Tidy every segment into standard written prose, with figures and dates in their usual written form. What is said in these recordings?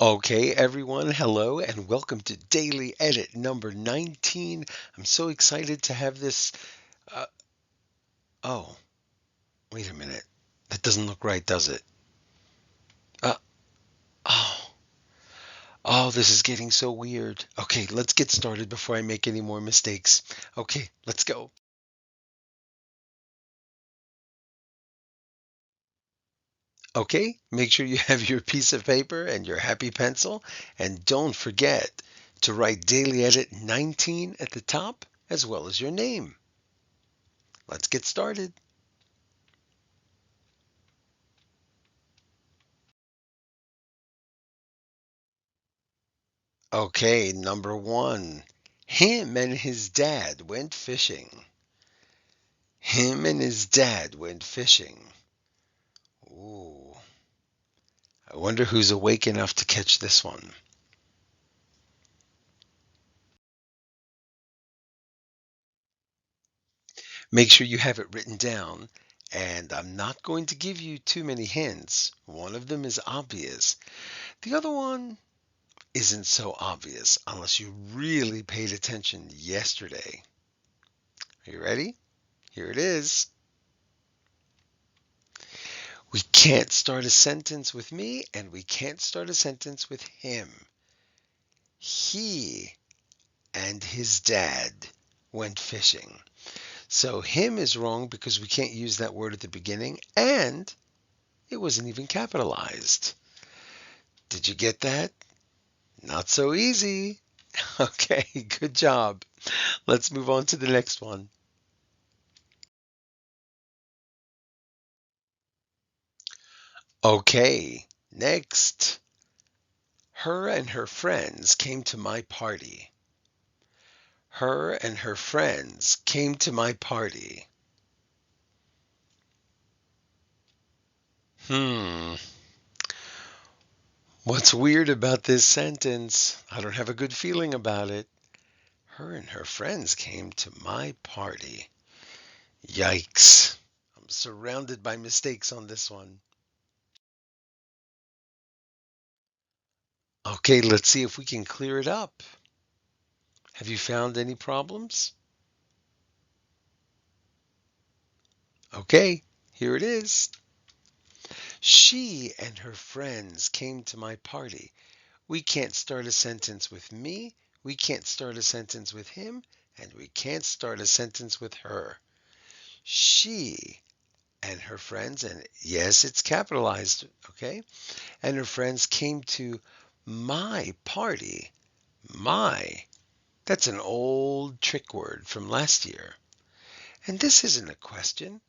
Okay, everyone, hello and welcome to Daily Edit number 19. I'm so excited to have this. Uh, oh, wait a minute. That doesn't look right, does it? Uh, oh, this is getting so weird. Okay, let's get started before I make any more mistakes. Okay, let's go. Okay, make sure you have your piece of paper and your happy pencil, and don't forget to write Daily Edit 19 at the top as well as your name. Let's get started. Okay, number one. Him and his dad went fishing. Him and his dad went fishing. Ooh, I wonder who's awake enough to catch this one. Make sure you have it written down, and I'm not going to give you too many hints. One of them is obvious. The other one isn't so obvious unless you really paid attention yesterday. Are you ready? Here it is. We can't start a sentence with me, and we can't start a sentence with him. He and his dad went fishing. So him is wrong because we can't use that word at the beginning, and it wasn't even capitalized. Did you get that? Not so easy. Okay, good job. Let's move on to the next one. Okay, next. Her and her friends came to my party. Her and her friends came to my party. Hmm. What's weird about this sentence? I don't have a good feeling about it. Her and her friends came to my party. Yikes. I'm surrounded by mistakes on this one. Okay, let's see if we can clear it up. Have you found any problems? Okay, here it is. She and her friends came to my party. We can't start a sentence with me, we can't start a sentence with him, and we can't start a sentence with her. She and her friends, and yes, it's capitalized, okay? And her friends came to my party. My, that's an old trick word from last year. And this isn't a question.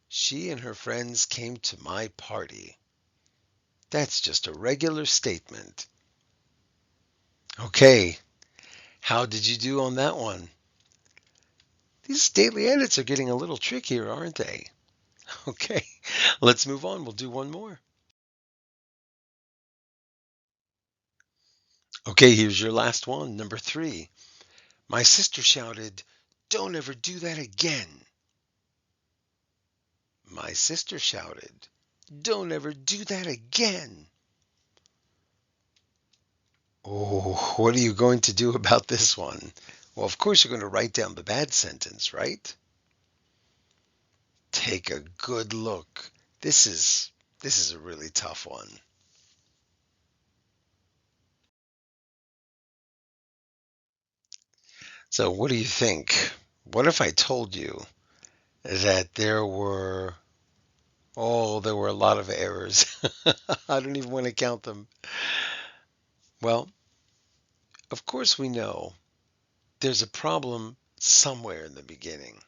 She and her friends came to my party. That's just a regular statement. Okay, how did you do on that one? These daily edits are getting a little trickier, aren't they? Okay, let's move on. We'll do one more. Okay, here's your last one, number three. My sister shouted, "Don't ever do that again." My sister shouted, "Don't ever do that again." Oh, what are you going to do about this one? Well, of course you're going to write down the bad sentence, right? Take a good look. This is a really tough one. So, what do you think? What if I told you that there were a lot of errors. I don't even want to count them. Well, of course we know there's a problem somewhere in the beginning,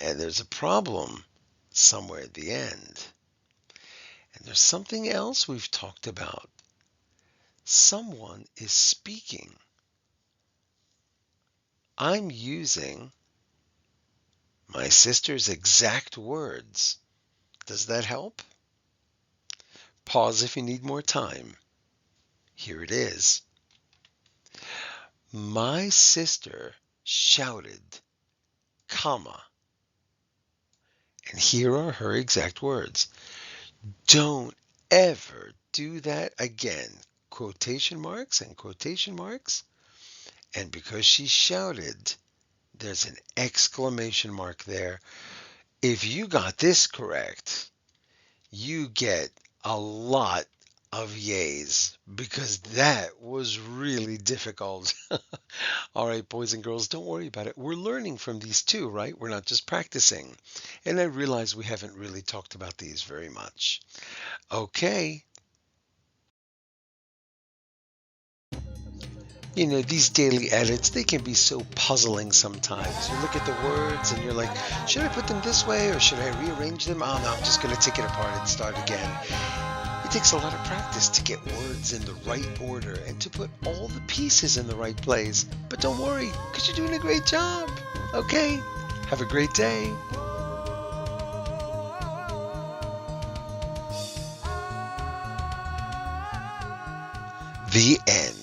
and there's a problem somewhere at the end. And there's something else we've talked about. Someone is speaking. I'm using my sister's exact words. Does that help? Pause if you need more time. Here it is. My sister shouted, comma, and here are her exact words. Don't ever do that again. Quotation marks and quotation marks. And because she shouted, there's an exclamation mark there. If you got this correct, you get a lot of yays because that was really difficult. All right, boys and girls, don't worry about it. We're learning from these too, right? We're not just practicing. And I realize we haven't really talked about these very much. Okay. These daily edits, they can be so puzzling sometimes. You look at the words and you're like, should I put them this way or should I rearrange them? Oh no, I'm just going to take it apart and start again. It takes a lot of practice to get words in the right order and to put all the pieces in the right place. But don't worry, because you're doing a great job. Okay, have a great day. The end.